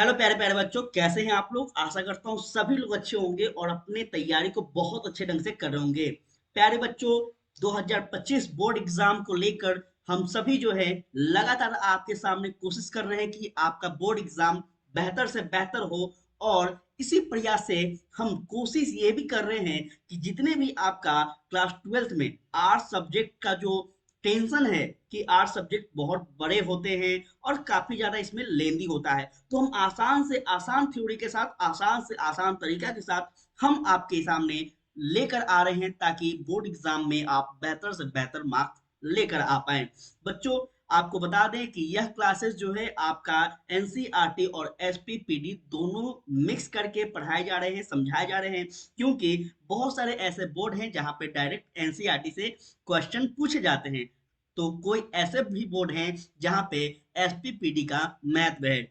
Hello प्यारे प्यारे बच्चों, कैसे हैं आप लोग। आशा करता हूँ सभी लोग अच्छे होंगे और अपने तैयारी को बहुत अच्छे ढंग से कर रहे होंगे। प्यारे बच्चों, 2025 बोर्ड एग्जाम को लेकर हम सभी जो है लगातार आपके सामने कोशिश कर रहे हैं कि आपका बोर्ड एग्जाम बेहतर से बेहतर हो। और इसी प्रयास से हम कोशिश ये भी कर रहे हैं कि जितने भी आपका क्लास 12th में आर्ट्स सब्जेक्ट का जो टेंशन है कि आर्ट्स सब्जेक्ट बहुत बड़े होते हैं और काफी ज्यादा इसमें लेंदी होता है, तो हम आसान से आसान थ्योरी के साथ आसान से आसान तरीका के साथ हम आपके सामने लेकर आ रहे हैं ताकि बोर्ड एग्जाम में आप बेहतर से बेहतर मार्क्स लेकर आ पाए। बच्चों, आपको बता दें कि यह क्लासेस जो है आपका एनसीईआरटी और एसपीपीडी दोनों मिक्स करके पढ़ाए जा रहे हैं, समझाए जा रहे हैं, क्योंकि बहुत सारे ऐसे बोर्ड हैं जहां पे डायरेक्ट एनसीईआरटी से क्वेश्चन पूछे जाते हैं, तो कोई ऐसे भी बोर्ड हैं जहां पे एसपीपीडी का मैथ है।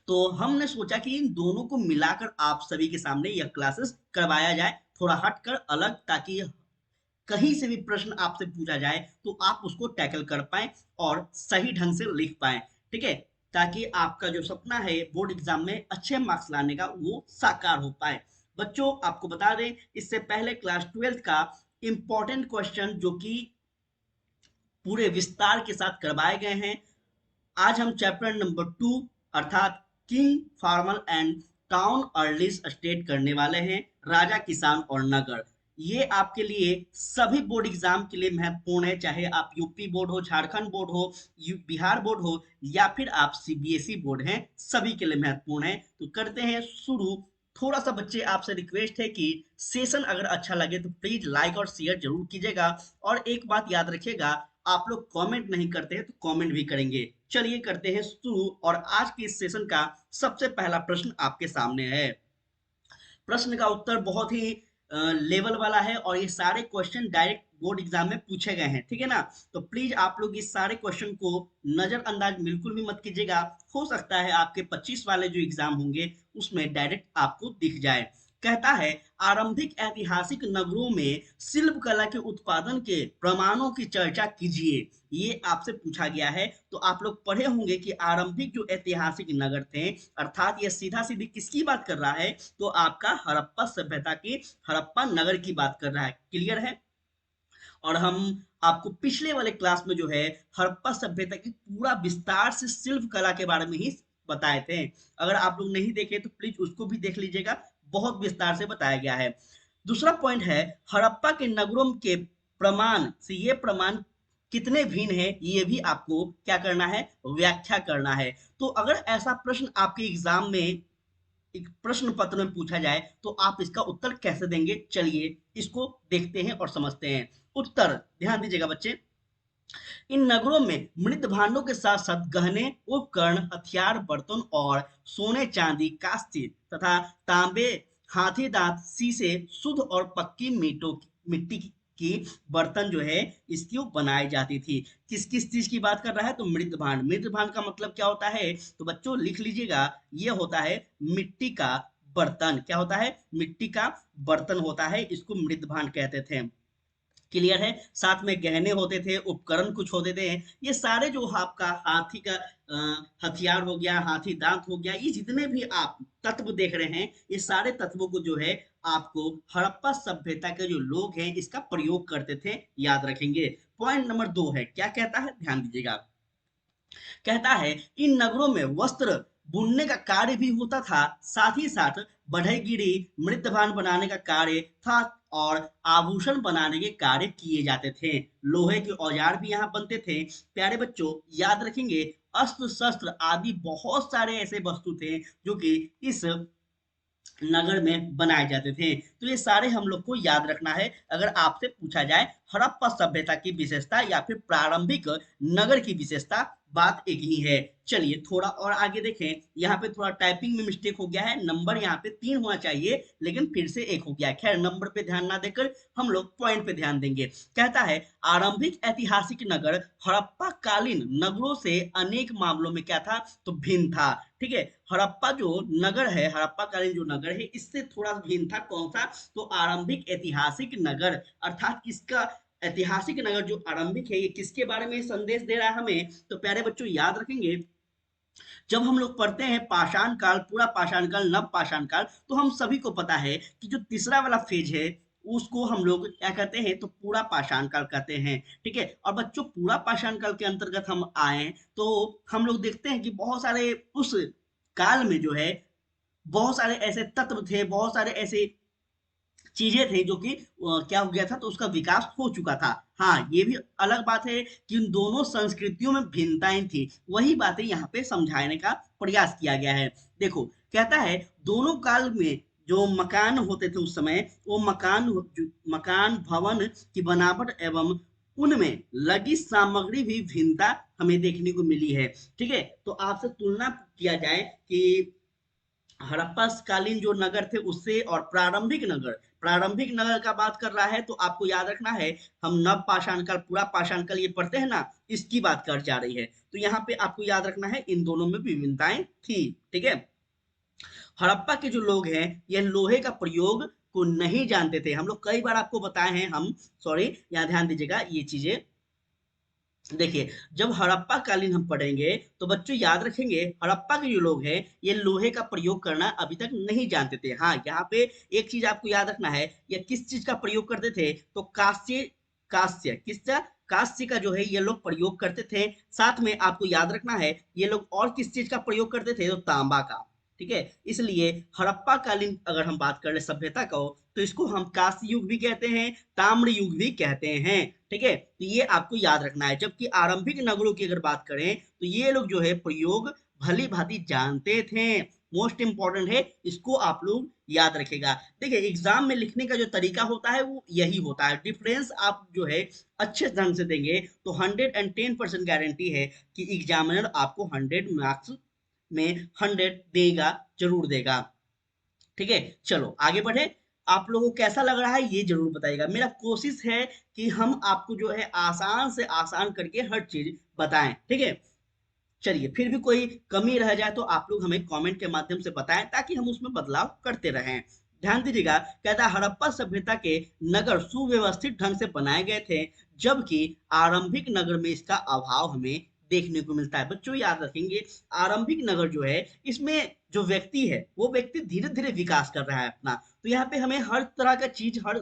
तो हमने सोचा कि इन दोनों को मिलाकर आप सभी के सामने यह क्लासेस करवाया जाए, थोड़ा हटकर अलग, ताकि कहीं से भी प्रश्न आपसे पूछा जाए तो आप उसको टैकल कर पाए और सही ढंग से लिख पाए। ठीक है, ताकि आपका जो सपना है बोर्ड एग्जाम में अच्छे मार्क्स लाने का वो साकार हो पाए। बच्चों, आपको बता दें, इससे पहले क्लास 12th का इंपॉर्टेंट क्वेश्चन जो कि पूरे विस्तार के साथ करवाए गए हैं, आज हम चैप्टर नंबर 2 अर्थात king, farmers and town early state करने वाले हैं, राजा, किसान और नगर। ये आपके लिए सभी बोर्ड एग्जाम के लिए महत्वपूर्ण है, चाहे आप यूपी बोर्ड हो, झारखंड बोर्ड हो, बिहार बोर्ड हो या फिर आप सीबीएसई बोर्ड हैं, सभी के लिए महत्वपूर्ण है। तो करते हैं शुरू। थोड़ा सा बच्चे आपसे रिक्वेस्ट है कि सेशन अगर अच्छा लगे तो प्लीज लाइक और शेयर जरूर कीजिएगा। और एक बात याद रखिएगा, आप लोग कमेंट नहीं करते हैं तो कमेंट भी करेंगे। चलिए करते हैं शुरू, और आज के इस सेशन का सबसे पहला प्रश्न आपके सामने है। प्रश्न का उत्तर बहुत ही लेवल वाला है और ये सारे क्वेश्चन डायरेक्ट बोर्ड एग्जाम में पूछे गए हैं, ठीक है ना। तो प्लीज आप लोग इस सारे क्वेश्चन को नजरअंदाज बिल्कुल भी मत कीजिएगा। हो सकता है आपके 25 वाले जो एग्जाम होंगे उसमें डायरेक्ट आपको दिख जाए। कहता है, आरंभिक ऐतिहासिक नगरों में शिल्प कला के उत्पादन के प्रमाणों की चर्चा कीजिए। ये आपसे पूछा गया है। तो आप लोग पढ़े होंगे कि आरंभिक जो ऐतिहासिक नगर थे, अर्थात ये सीधा सीधी किसकी बात कर रहा है, तो आपका हड़प्पा सभ्यता की, हड़प्पा नगर की बात कर रहा है। क्लियर है। और हम आपको पिछले वाले क्लास में जो है हड़प्पा सभ्यता की पूरा विस्तार से शिल्प कला के बारे में ही बताए थे। अगर आप लोग नहीं देखे तो प्लीज उसको भी देख लीजिएगा, बहुत विस्तार से बताया गया है। दूसरा पॉइंट है, हड़प्पा के नगरों के प्रमाण से ये प्रमाण कितने भिन्न है, ये भी आपको क्या करना है, व्याख्या करना है। तो अगर ऐसा प्रश्न आपके एग्जाम में एक प्रश्न पत्र में पूछा जाए तो आप इसका उत्तर कैसे देंगे, चलिए इसको देखते हैं और समझते हैं। उत्तर ध्यान दीजिएगा बच्चे। इन नगरों में मृत भांडों के साथ साथ गहने, उपकरण, हथियार, बर्तन और सोने, चांदी, कांस्य तथा तांबे, हाथी दांत, शीशे, शुद्ध और पक्की मिट्टी की बर्तन जो है इसकी वो बनाई जाती थी। किस किस चीज की बात कर रहा है, तो मृत भांड। मृत भांड का मतलब क्या होता है, तो बच्चों लिख लीजिएगा, ये होता है मिट्टी का बर्तन। क्या होता है, मिट्टी का बर्तन होता है, इसको मृत भांड कहते थे। क्लियर है। साथ में गहने होते थे, उपकरण कुछ होते थे, ये सारे जो आपका हाथी का हथियार हो गया, हाथी दांत हो गया, ये जितने भी आप तत्व देख रहे हैं, ये सारे तत्वों को जो है आपको हड़प्पा सभ्यता के जो लोग हैं इसका प्रयोग करते थे, याद रखेंगे। पॉइंट नंबर 2 है, क्या कहता है, ध्यान दीजिएगा। कहता है, इन नगरों में वस्त्र बुनने का कार्य भी होता था, साथ ही साथ बढ़ईगिरी, मृतभान बनाने का कार्य था और आभूषण बनाने के कार्य किए जाते थे। लोहे के औजार भी यहाँ बनते थे। प्यारे बच्चों, याद रखेंगे, अस्त्र शस्त्र आदि बहुत सारे ऐसे वस्तु थे जो कि इस नगर में बनाए जाते थे। तो ये सारे हम लोग को याद रखना है अगर आपसे पूछा जाए हड़प्पा सभ्यता की विशेषता या फिर प्रारंभिक नगर की विशेषता, बात एक ही है। चलिए थोड़ा और आगे देखें, यहाँ पे थोड़ा टाइपिंग में मिस्टेक हो गया है, नंबर यहाँ पे 3 होना चाहिए लेकिन फिर से 1 हो गया। खैर, नंबर पे ध्यान ना देकर हम लोग पॉइंट पे ध्यान देंगे। कहता है, आरंभिक ऐतिहासिक नगर हड़प्पा कालीन नगरों से अनेक मामलों में क्या था, तो भिन्न था। ठीक है, हड़प्पा जो नगर है, हड़प्पा कालीन जो नगर है, इससे थोड़ा भिन्न था। कौन सा, तो आरंभिक ऐतिहासिक नगर, अर्थात इसका ऐतिहासिक नगर जो आरंभिक है, ये किसके बारे में संदेश दे रहा है हमें, तो प्यारे बच्चों याद रखेंगे, जब हम लोग पढ़ते हैं पाषाण काल, पूरा पाषाण काल, नव पाषाण काल, तो हम सभी को पता है कि जो तीसरा वाला फेज है उसको हम लोग क्या कहते हैं, तो पूरा पाषाण काल कहते हैं। ठीक है, और बच्चों पूरा पाषाण काल के अंतर्गत हम आए तो हम लोग देखते हैं कि बहुत सारे उस काल में जो है बहुत सारे ऐसे तत्व थे, बहुत सारे ऐसे चीजें थी जो कि क्या हो गया था, तो उसका विकास हो चुका था। हाँ, ये भी अलग बात है कि उन दोनों संस्कृतियों में भिन्नताएं थी, वही बातें यहाँ पे समझाने का प्रयास किया गया है। देखो, कहता है दोनों काल में जो मकान होते थे उस समय, वो मकान भवन की बनावट एवं उनमें लगी सामग्री भी भिन्नता हमें देखने को मिली है। ठीक है, तो आपसे तुलना किया जाए कि हड़प्पा कालीन जो नगर थे उससे और प्रारंभिक नगर का बात कर रहा है, तो आपको याद रखना है हम नव पाषाण काल, पूरा पाषाण काल ये पढ़ते हैं ना, इसकी बात कर जा रही है। तो यहाँ पे आपको याद रखना है इन दोनों में विभिन्नताएं थी। ठीक है, हड़प्पा के जो लोग हैं ये लोहे का प्रयोग को नहीं जानते थे। हम लोग कई बार आपको बताए हैं, हम सॉरी, यहाँ ध्यान दीजिएगा ये चीजें। देखिए, जब हड़प्पा कालीन हम पढ़ेंगे तो बच्चों याद रखेंगे हड़प्पा के जो लोग हैं ये लोहे का प्रयोग करना अभी तक नहीं जानते थे। हाँ, यहाँ पे एक चीज आपको याद रखना है, ये किस चीज का प्रयोग करते थे, तो कांस्य, किसका, कांस्य का जो है ये लोग प्रयोग करते थे। साथ में आपको याद रखना है ये लोग और किस चीज का प्रयोग करते थे, तो तांबा का। ठीक है, इसलिए हड़प्पा कालीन अगर हम बात कर ले सभ्यता को, तो इसको हम कांस्य युग भी कहते हैं, ताम्र युग भी कहते हैं। ठीक है, तो ये आपको याद रखना है। जबकि आरंभिक नगरों की अगर बात करें तो ये लोग जो है प्रयोग भली भांति जानते थे। मोस्ट इंपॉर्टेंट है, इसको आप लोग याद रखेगा। देखिए, एग्जाम में लिखने का जो तरीका होता है वो यही होता है। डिफरेंस आप जो है अच्छे ढंग से देंगे तो 110% गारंटी है कि एग्जामिनर आपको 100 मार्क्स में 100 देगा, जरूर देगा। ठीक है, चलो आगे बढ़े। आप लोगों को कैसा लग रहा है ये जरूर बताइएगा। मेरा कोशिश है कि हम आपको जो है आसान से आसान करके हर चीज बताएं। ठीक है, चलिए, फिर भी कोई कमी रह जाए तो आप लोग हमें कमेंट के माध्यम से बताएं ताकि हम उसमें बदलाव करते रहें। ध्यान दीजिएगा, कहता है हड़प्पा सभ्यता के नगर सुव्यवस्थित ढंग से बनाए गए थे, जबकि आरंभिक नगर में इसका अभाव हमें देखने को मिलता है। बच्चों याद रखेंगे, आरंभिक नगर जो है इसमें जो व्यक्ति है वो व्यक्ति धीरे धीरे विकास कर रहा है अपना, तो यहाँ पे हमें हर तरह का चीज, हर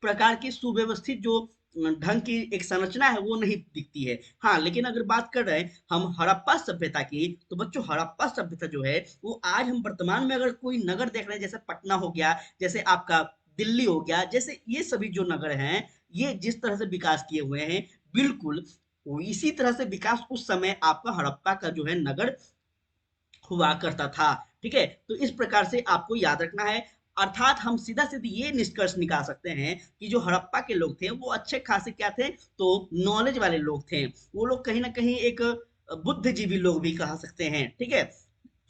प्रकार की सुव्यवस्थित जो ढंग की एक संरचना है वो नहीं दिखती है। हाँ, लेकिन अगर बात कर रहे हैं हम हड़प्पा सभ्यता की, तो बच्चों हड़प्पा सभ्यता जो है वो आज हम वर्तमान में अगर कोई नगर देख रहे हैं, जैसे पटना हो गया, जैसे आपका दिल्ली हो गया, जैसे ये सभी जो नगर हैं, ये जिस तरह से विकास किए हुए हैं, बिल्कुल वो इसी तरह से विकास उस समय आपका हड़प्पा का जो है नगर हुआ करता था। ठीक है, तो इस प्रकार से आपको याद रखना है। अर्थात हम सीधा सीधा ये निष्कर्ष निकाल सकते हैं कि जो हड़प्पा के लोग थे वो अच्छे खासे क्या थे, तो नॉलेज वाले लोग थे। वो लोग कहीं ना कहीं एक बुद्धिजीवी लोग भी कह सकते हैं। ठीक है,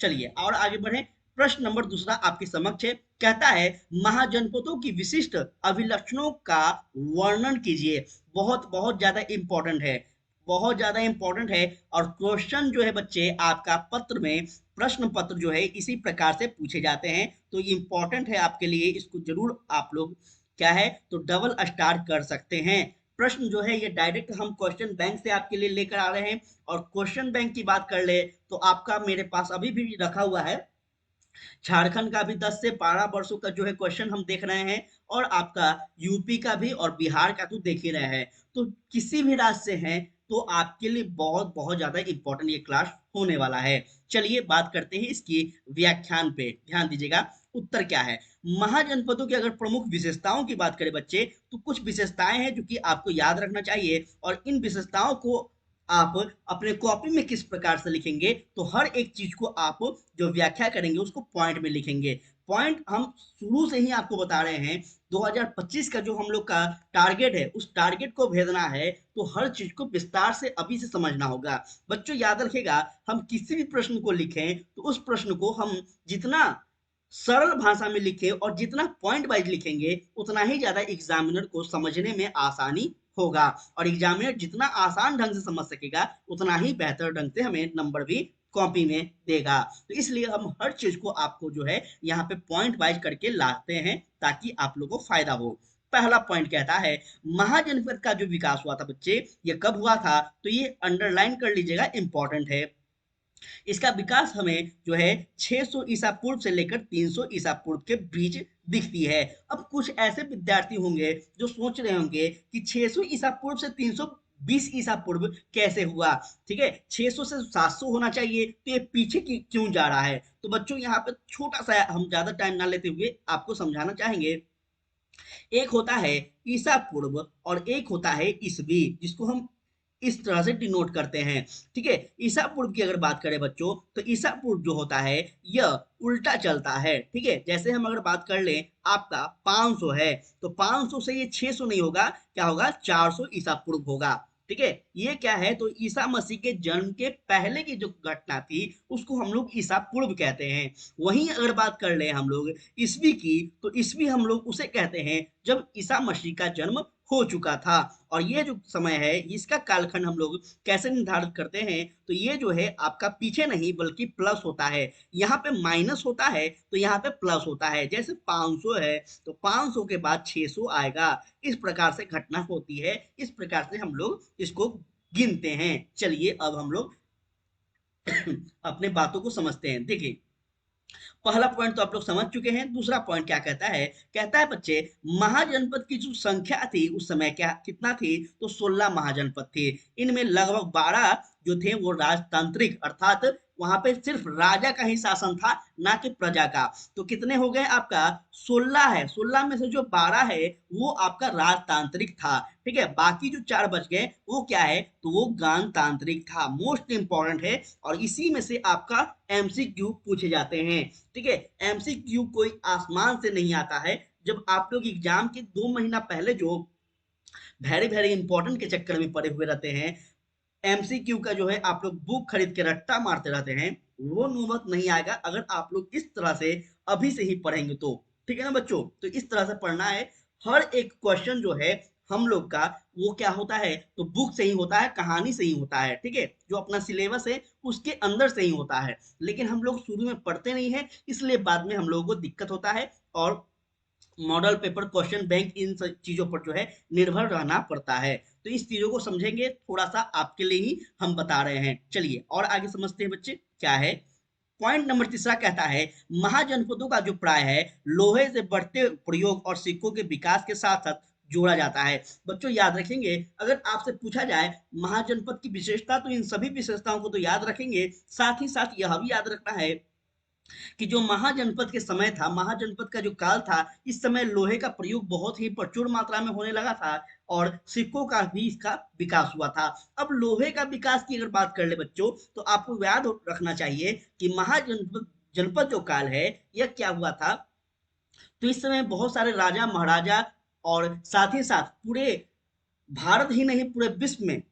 चलिए और आगे बढ़े। प्रश्न नंबर दूसरा आपके समक्ष है, कहता है महाजनपदों की विशिष्ट अभिलक्षणों का वर्णन कीजिए। बहुत बहुत ज्यादा इंपॉर्टेंट है, बहुत ज्यादा इंपॉर्टेंट है। और क्वेश्चन जो है बच्चे आपका पत्र में, प्रश्न पत्र जो है इसी प्रकार से पूछे जाते हैं, तो ये इंपॉर्टेंट है आपके लिए, इसको जरूर आप लोग क्या है, तो डबल स्टार कर सकते हैं। प्रश्न जो है ये डायरेक्ट हम क्वेश्चन बैंक से आपके लिए लेकर आ रहे हैं। और क्वेश्चन बैंक की बात कर ले तो आपका मेरे पास अभी भी रखा हुआ है झारखंड का भी 10 से 12 वर्षों का जो है क्वेश्चन हम देख रहे हैं, और आपका यूपी का भी और बिहार का तो देख ही रहे हैं। तो किसी भी राज्य से हैं तो आपके लिए बहुत बहुत ज्यादा इंपॉर्टेंट ये क्लास होने वाला है। चलिए बात करते हैं इसकी व्याख्यान पे, ध्यान दीजिएगा उत्तर क्या है। महाजनपदों की अगर प्रमुख विशेषताओं की बात करें बच्चे, तो कुछ विशेषताएं हैं जो कि आपको याद रखना चाहिए, और इन विशेषताओं को आप अपने कॉपी में किस प्रकार से लिखेंगे, तो हर एक चीज को आप जो व्याख्या करेंगे उसको पॉइंट में लिखेंगे। पॉइंट हम शुरू से ही आपको बता रहे हैं, 2025 का जो हम लोग का टारगेट है उस टारगेट को भेदना है, तो हर चीज को विस्तार से अभी से समझना होगा। बच्चों याद रखिएगा, हम किसी भी प्रश्न को लिखें तो उस प्रश्न को हम जितना सरल भाषा में लिखें और जितना पॉइंट वाइज लिखेंगे उतना ही ज्यादा एग्जामिनर को समझने में आसानी होगा। और एग्जामिनर जितना आसान ढंग से समझ सकेगा उतना ही बेहतर ढंग से हमें नंबर भी कॉपी में देगा। तो इसलिए हम हर चीज को आपको जो है यहाँ पे पॉइंट वाइज करके लाते हैं ताकि आप लोगों को फायदा हो। पहला पॉइंट कहता है महाजनपद का जो विकास हुआ था बच्चे, ये कब हुआ था, तो ये अंडरलाइन कर लीजिएगा, इंपॉर्टेंट है। इसका विकास हमें जो है 600 ईसा पूर्व से लेकर 300 ईसा पूर्व के बीच दिखती है। अब कुछ ऐसे विद्यार्थी होंगे जो सोच रहे होंगे कि 600 ईसा पूर्व से 320 ईसा पूर्व कैसे हुआ। ठीक है, 600 से 700 होना चाहिए, तो ये पीछे क्यों जा रहा है। तो बच्चों यहाँ पे छोटा सा हम ज्यादा टाइम ना लेते हुए आपको समझाना चाहेंगे। एक होता है ईसा पूर्व और एक होता है ईसवी, जिसको हम इस तरह से डिनोट करते हैं। ठीक है, ईसा पूर्व की अगर बात करें बच्चों, तो ईसा पूर्व जो होता है यह उल्टा चलता है। ठीक है, जैसे हम अगर बात कर लें, आपका 500 है, तो 500 से ये 600 नहीं होगा, क्या होगा, 400 ईसा पूर्व होगा। ठीक है, ये क्या है, तो ईसा मसीह के जन्म के पहले की जो घटना थी उसको हम लोग ईसा पूर्व कहते हैं। वहीं अगर बात कर ले हम लोग ईसवी की, तो ईसवी हम लोग उसे कहते हैं जब ईसा मसीह का जन्म हो चुका था। और ये जो समय है इसका कालखंड हम लोग कैसे निर्धारित करते हैं, तो ये जो है आपका पीछे नहीं बल्कि प्लस होता है। यहाँ पे माइनस होता है तो यहाँ पे प्लस होता है। जैसे 500 है तो 500 के बाद 600 आएगा। इस प्रकार से घटना होती है, इस प्रकार से हम लोग इसको गिनते हैं। चलिए अब हम लोग अपने बातों को समझते हैं। देखिए, पहला पॉइंट तो आप लोग समझ चुके हैं। दूसरा पॉइंट क्या कहता है बच्चे, महाजनपद की जो संख्या थी उस समय क्या कितना थी, तो 16 महाजनपद थे। इनमें लगभग 12 जो थे वो राजतांत्रिक, अर्थात वहां पे सिर्फ राजा का ही शासन था, ना कि प्रजा का। तो कितने हो गए आपका, 16 है। 16 में से जो 12 है वो आपका राजतांत्रिक था। ठीक है, बाकी जो 4 बच गए वो क्या है, तो वो गणतांत्रिक था। मोस्ट इंपॉर्टेंट है, और इसी में से आपका एमसीक्यू पूछे जाते हैं। ठीक है, एमसीक्यू कोई आसमान से नहीं आता है। जब आप लोग एग्जाम के 2 महीना पहले जो वेरी वेरी इंपॉर्टेंट के चक्कर में पड़े हुए रहते हैं, एमसीक्यू का जो है आप लोग बुक खरीद के रट्टा मारते रहते हैं, वो नौबत नहीं आएगा अगर आप लोग इस तरह से अभी से ही पढ़ेंगे तो। ठीक है ना बच्चों, तो इस तरह से पढ़ना है। हर एक क्वेश्चन जो है हम लोग का वो क्या होता है, तो बुक से ही होता है, कहानी से ही होता है। ठीक है, जो अपना सिलेबस है उसके अंदर से ही होता है। लेकिन हम लोग शुरू में पढ़ते नहीं है, इसलिए बाद में हम लोगों को दिक्कत होता है, और मॉडल पेपर, क्वेश्चन बैंक, इन सब चीजों पर जो है निर्भर रहना पड़ता है। तो इस चीजों को समझेंगे, थोड़ा सा आपके लिए ही हम बता रहे हैं। चलिए और आगे समझते हैं बच्चे क्या है। पॉइंट नंबर तीसरा कहता है, महाजनपदों का जो प्राय है लोहे से बढ़ते प्रयोग और सिक्कों के विकास के साथ साथ जोड़ा जाता है। बच्चों याद रखेंगे, अगर आपसे पूछा जाए महाजनपद की विशेषता, तो इन सभी विशेषताओं को तो याद रखेंगे, साथ ही साथ यह भी याद रखना है कि जो महाजनपद के समय था, महाजनपद का जो काल था, इस समय लोहे का प्रयोग बहुत ही प्रचुर मात्रा में होने लगा था, और सिक्कों का भी इसका विकास हुआ था। अब लोहे का विकास की अगर बात कर ले बच्चों, तो आपको याद रखना चाहिए कि महाजनपद जनपद जो काल है यह क्या हुआ था, तो इस समय बहुत सारे राजा महाराजा, और साथ ही साथ पूरे भारत ही नहीं पूरे विश्व में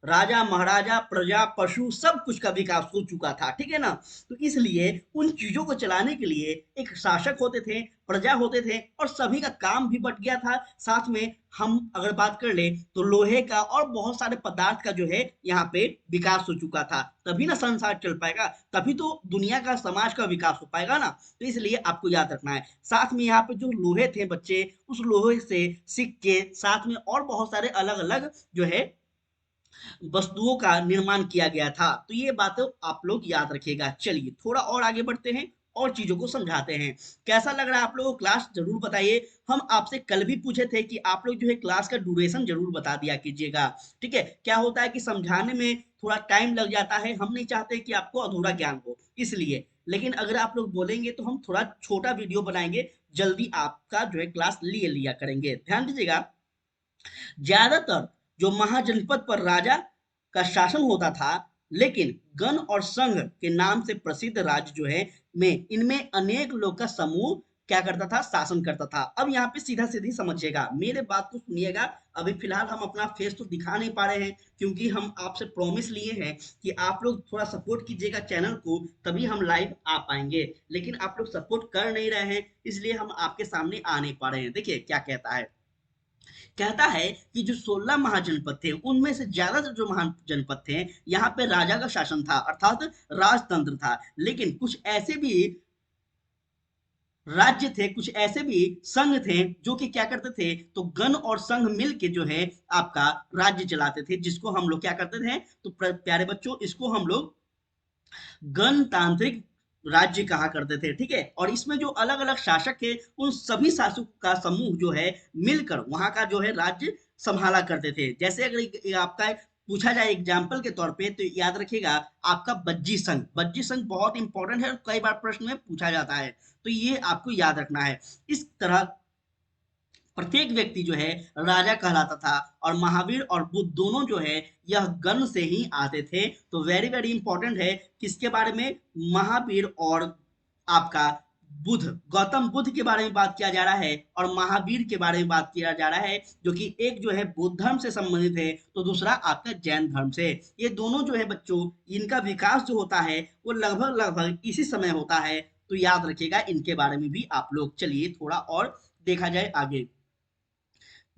राजा महाराजा प्रजा पशु सब कुछ का विकास हो चुका था। ठीक है ना, तो इसलिए उन चीजों को चलाने के लिए एक शासक होते थे, प्रजा होते थे, और सभी का काम भी बट गया था। साथ में हम अगर बात कर ले तो लोहे का और बहुत सारे पदार्थ का जो है यहाँ पे विकास हो चुका था, तभी ना संसार चल पाएगा, तभी तो दुनिया का समाज का विकास हो पाएगा ना। तो इसलिए आपको याद रखना है। साथ में यहाँ पे जो लोहे थे बच्चे, उस लोहे से सिक्के, साथ में और बहुत सारे अलग अलग जो है वस्तुओं का निर्माण किया गया था। तो ये बातें आप लोग याद रखिएगा। चलिए थोड़ा और आगे बढ़ते हैं और चीजों को समझाते हैं। कैसा लग रहा है आप लोगों को क्लास, जरूर बताइए। हम आपसे कल भी पूछे थे कि आप लोग जो है क्लास का ड्यूरेशन जरूर बता दिया कीजिएगा। ठीक है, क्या होता है कि समझाने में थोड़ा टाइम लग जाता है, हम नहीं चाहते कि आपको अधूरा ज्ञान हो, इसलिए। लेकिन अगर आप लोग बोलेंगे तो हम थोड़ा छोटा वीडियो बनाएंगे, जल्दी आपका जो है क्लास लिए लिया करेंगे। ध्यान दीजिएगा, ज्यादातर जो महाजनपद पर राजा का शासन होता था, लेकिन गण और संघ के नाम से प्रसिद्ध राज्य जो है में इनमें अनेक लोग का समूह क्या करता था, शासन करता था। अब यहाँ पे सीधा सीधी समझिएगा, मेरे बात को सुनिएगा। अभी फिलहाल हम अपना फेस तो दिखा नहीं पा रहे हैं, क्योंकि हम आपसे प्रॉमिस लिए हैं कि आप लोग थोड़ा सपोर्ट कीजिएगा चैनल को, तभी हम लाइव आ पाएंगे। लेकिन आप लोग सपोर्ट कर नहीं रहे हैं, इसलिए हम आपके सामने आ नहीं पा रहे हैं। देखिए क्या कहता है, कहता है कि जो 16 महाजनपद थे उनमें से ज्यादातर जो महाजनपद थे यहाँ पे राजा का शासन था, अर्थात राजतंत्र था। लेकिन कुछ ऐसे भी राज्य थे, कुछ ऐसे भी संघ थे जो कि क्या करते थे, तो गण और संघ मिल के जो है आपका राज्य चलाते थे, जिसको हम लोग क्या करते थे, तो प्यारे बच्चों इसको हम लोग गणतांत्रिक राज्य कहा करते थे, ठीक है। और इसमें जो अलग अलग शासक थे, उन सभी शासकों का समूह जो है मिलकर वहां का जो है राज्य संभाला करते थे। जैसे अगर आपका पूछा जाए एग्जाम्पल के तौर पे, तो याद रखिएगा आपका बज्जी संघ। बज्जी संघ बहुत इंपॉर्टेंट है और कई बार प्रश्न में पूछा जाता है, तो ये आपको याद रखना है। इस तरह प्रत्येक व्यक्ति जो है राजा कहलाता था, और महावीर और बुद्ध दोनों जो है यह गण से ही आते थे। तो वेरी वेरी इंपॉर्टेंट है किसके बारे में, महावीर और आपका बुद्ध, गौतम बुद्ध के बारे में बात किया जा रहा है, और महावीर के बारे में बात किया जा रहा है, जो कि एक जो है बौद्ध धर्म से संबंधित है, तो दूसरा आपका जैन धर्म से। ये दोनों जो है बच्चों, इनका विकास जो होता है वो लगभग लगभग इसी समय होता है। तो याद रखिएगा इनके बारे में भी आप लोग। चलिए थोड़ा और देखा जाए आगे,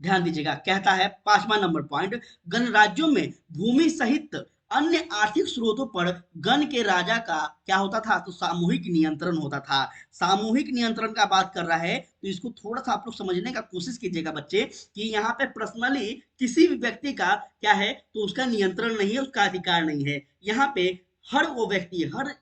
ध्यान दीजिएगा। कहता है 5वां नंबर पॉइंट, गणराज्यों में भूमि सहित अन्य आर्थिक स्रोतों पर गण के राजा का क्या होता था, तो सामूहिक नियंत्रण होता था। सामूहिक नियंत्रण का बात कर रहा है, तो इसको थोड़ा सा आप लोग समझने का कोशिश कीजिएगा बच्चे, कि यहाँ पे पर्सनली किसी भी व्यक्ति का क्या है, तो उसका नियंत्रण नहीं है, उसका अधिकार नहीं है। यहाँ पे हर वो व्यक्ति, हर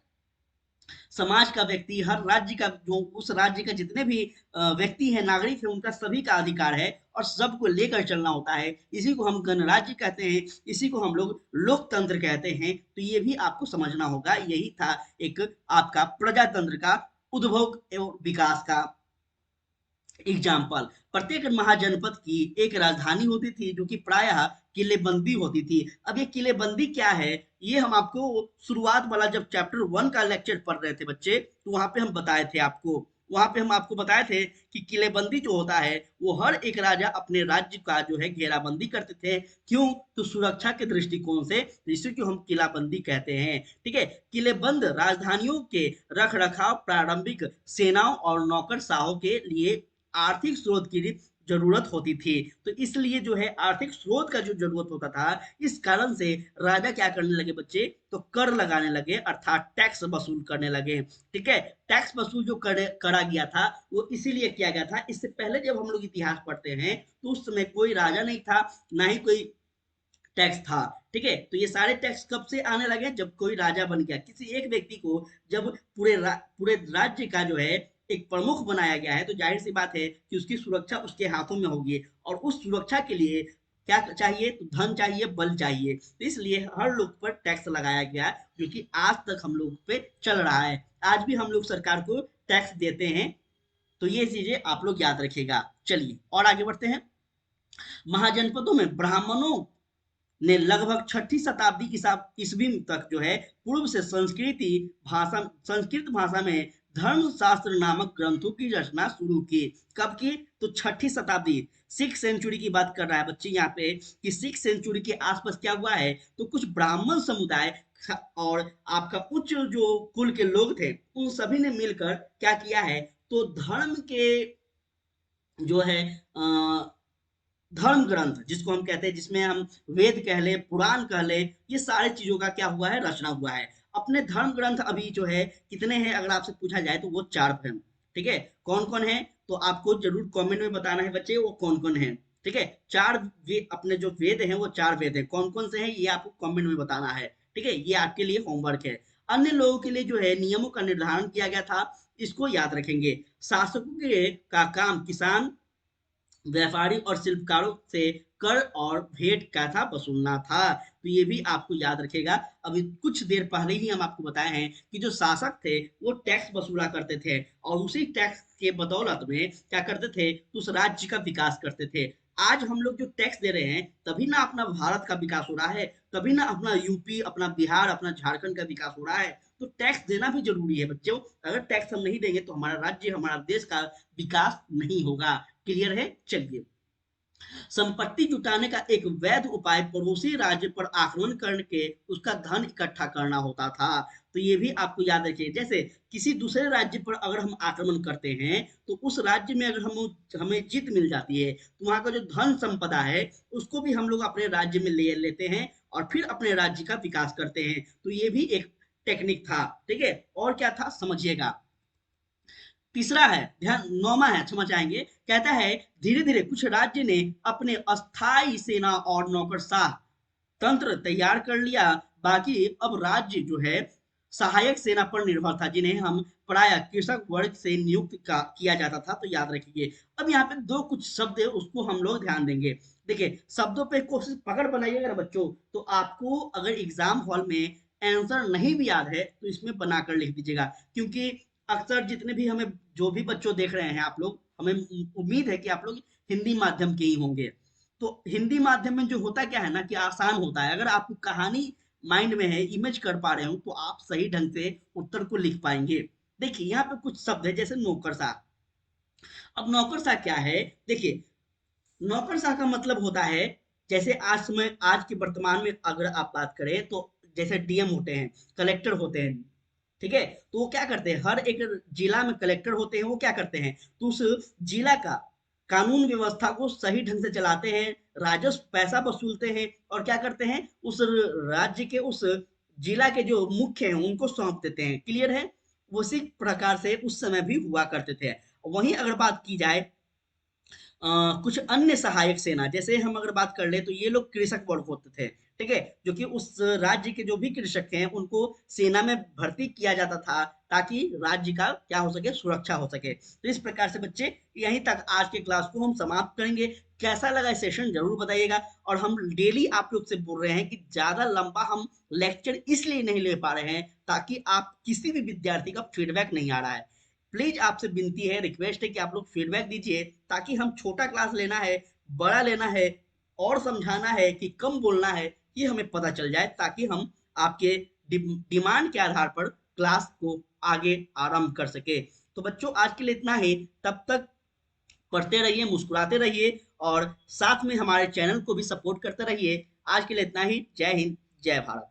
समाज का व्यक्ति, हर राज्य का, जो उस राज्य का जितने भी व्यक्ति हैं, नागरिक हैं, उनका सभी का अधिकार है, और सबको लेकर चलना होता है। इसी को हम गणराज्य कहते हैं, इसी को हम लोग लोकतंत्र कहते हैं। तो ये भी आपको समझना होगा। यही था एक आपका प्रजातंत्र का उद्भव एवं विकास का एग्जाम्पल। प्रत्येक महाजनपद की एक राजधानी होती थी, जो कि प्रायः किलेबंदी होती थी। अब ये किलेबंदी क्या है, ये हम आपको शुरुआत वाला जब चैप्टर 1 का लेक्चर पढ़ रहे थे बच्चे, तो वहां पे हम बताए थे आपको। वहां पे हम आपको बताए थे कि किलेबंदी जो होता है, वो हर एक राजा अपने राज्य का जो है घेराबंदी करते थे। क्यों, तो सुरक्षा के दृष्टिकोण से, जिसे कि हम किलाबंदी कहते हैं, ठीक है। किलेबंद राजधानियों के रख रखाव प्रारंभिक सेनाओं और नौकरशाहों के लिए आर्थिक स्रोत की जरूरत होती थी। तो इसलिए जो है आर्थिक स्रोत का जो जरूरत होता था, इस कारण से राजा क्या करने लगे बच्चे, तो कर लगाने लगे, अर्थात टैक्स वसूल करने लगे। ठीक है, टैक्स वसूल जो करा गया था, वो इसीलिए किया गया था। इससे पहले जब हम लोग इतिहास पढ़ते हैं, तो उस समय कोई राजा नहीं था, ना ही कोई टैक्स था। ठीक है, तो ये सारे टैक्स कब से आने लगे, जब कोई राजा बन गया। किसी एक व्यक्ति को जब पूरे राज्य का जो है एक प्रमुख बनाया गया है, तो जाहिर सी बात है कि उसकी सुरक्षा उसके हाथों में होगी, और उस सुरक्षा के लिए क्या चाहिए, तो धन चाहिए, बल चाहिए। तो इसलिए हर लोग पर टैक्स लगाया गया, जो कि आज तक हम लोग पे चल रहा है। आज भी हम लोग सरकार को टैक्स देते हैं। तो ये चीजें आप लोग याद रखिएगा। चलिए और आगे बढ़ते हैं। महाजनपदों में ब्राह्मणों ने लगभग छठी शताब्दी ईस्वी तक जो है पूर्व से संस्कृत भाषा में धर्मशास्त्र नामक ग्रंथों की रचना शुरू की। कब की, तो छठी शताब्दी, 6th सेंचुरी की बात कर रहा है बच्चे यहाँ पे, कि 6th सेंचुरी के आसपास क्या हुआ है, तो कुछ ब्राह्मण समुदाय और आपका उच्च जो कुल के लोग थे, उन सभी ने मिलकर क्या किया है, तो धर्म के जो है धर्म ग्रंथ, जिसको हम कहते हैं, जिसमें हम वेद कह ले, पुराण कह ले, ये सारी चीजों का क्या हुआ है, रचना हुआ है। अपने धर्म ग्रंथ अभी जो है कितने हैं, अगर आपसे पूछा जाए तो वो 4 हैं। ठीक है, कौन कौन है, तो आपको जरूर कमेंट में बताना है बच्चे, वो कौन कौन है। ठीक है, अपने जो वेद हैं, वो 4 वेद हैं। कौन कौन से हैं, ये आपको कमेंट में बताना है। ठीक है, ये आपके लिए होमवर्क है। अन्य लोगों के लिए जो है नियमों का निर्धारण किया गया था, इसको याद रखेंगे। शासकों के का काम किसान, व्यापारी और शिल्पकारों से कर और भेंट का था, वसूलना था। तो ये भी आपको याद रखेगा। अभी कुछ देर पहले ही हम आपको बताए हैं कि जो शासक थे वो टैक्स वसूला करते थे, और उसी टैक्स के बदौलत में क्या करते थे, तो उस राज्य का विकास करते थे। आज हम लोग जो टैक्स दे रहे हैं, तभी ना अपना भारत का विकास हो रहा है, तभी ना अपना यूपी, अपना बिहार, अपना झारखंड का विकास हो रहा है। तो टैक्स देना भी जरूरी है बच्चों। अगर टैक्स हम नहीं देंगे, तो हमारा राज्य, हमारा देश का विकास नहीं होगा। क्लियर है, चलिए। संपत्ति जुटाने का एक वैध उपाय पड़ोसी राज्य पर आक्रमण करके उसका धन इकट्ठा करना होता था। तो ये भी आपको याद रखिए। जैसे किसी दूसरे राज्य पर अगर हम आक्रमण करते हैं, तो उस राज्य में अगर हम हमें जीत मिल जाती है, तो वहां का जो धन संपदा है, उसको भी हम लोग अपने राज्य में ले लेते हैं, और फिर अपने राज्य का विकास करते हैं। तो ये भी एक टेक्निक था। ठीक है, और क्या था समझिएगा। तीसरा है, ध्यान, 9वां है, क्षमा चाहेंगे। कहता है धीरे धीरे कुछ राज्य ने अपने अस्थाई सेना और नौकरशाह तंत्र तैयार कर लिया। बाकी अब राज्य जो है सहायक सेना पर निर्भर था, जिन्हें हम प्राय कृषक वर्ग से नियुक्त किया जाता था। तो याद रखिए। अब यहाँ पे दो कुछ शब्द है, उसको हम लोग ध्यान देंगे। देखिए, शब्दों पे कोशिश पकड़ बनाइएगा ना बच्चों, तो आपको अगर एग्जाम हॉल में आंसर नहीं भी याद है तो इसमें बनाकर लिख दीजिएगा। क्योंकि अक्सर जितने भी हमें जो भी बच्चों देख रहे हैं आप लोग, हमें उम्मीद है कि आप लोग हिंदी माध्यम के ही होंगे। तो हिंदी माध्यम में जो होता क्या है ना कि आसान होता है, अगर आपको कहानी माइंड में है, इमेज कर पा रहे हो, तो आप सही ढंग से उत्तर को लिख पाएंगे। देखिए, यहाँ पे कुछ शब्द है जैसे नौकरशाह। अब नौकरशाह क्या है? देखिए, नौकरशाह का मतलब होता है, जैसे आज के वर्तमान में अगर आप बात करें तो जैसे डीएम होते हैं, कलेक्टर होते हैं, ठीक है? तो वो क्या करते हैं, हर एक जिला में कलेक्टर होते हैं, वो क्या करते हैं, तो उस जिला का कानून व्यवस्था को सही ढंग से चलाते हैं, राजस्व पैसा वसूलते हैं, और क्या करते हैं, उस राज्य के उस जिला के जो मुख्य हैं उनको सौंप देते हैं। क्लियर है? उसी प्रकार से उस समय भी हुआ करते थे। वहीं अगर बात की जाए कुछ अन्य सहायक सेना, जैसे हम अगर बात कर ले तो ये लोग कृषक वर्ग होते थे, ठीक है? जो कि उस राज्य के जो भी कृषक हैं उनको सेना में भर्ती किया जाता था, ताकि राज्य का क्या हो सके, सुरक्षा हो सके। तो इस प्रकार से बच्चे, यहीं तक आज के क्लास को हम समाप्त करेंगे। कैसा लगा सेशन जरूर बताइएगा। और हम डेली आप लोग से बोल रहे हैं कि ज्यादा लंबा हम लेक्चर इसलिए नहीं ले पा रहे हैं ताकि आप किसी भी विद्यार्थी का फीडबैक नहीं आ रहा है। प्लीज आपसे विनती है, रिक्वेस्ट है कि आप लोग फीडबैक दीजिए, ताकि हम छोटा क्लास लेना है, बड़ा लेना है, और समझाना है कि कम बोलना है, ये हमें पता चल जाए, ताकि हम आपके डिमांड के आधार पर क्लास को आगे आरंभ कर सके। तो बच्चों, आज के लिए इतना ही। तब तक पढ़ते रहिए, मुस्कुराते रहिए, और साथ में हमारे चैनल को भी सपोर्ट करते रहिए। आज के लिए इतना ही। जय हिंद, जय भारत।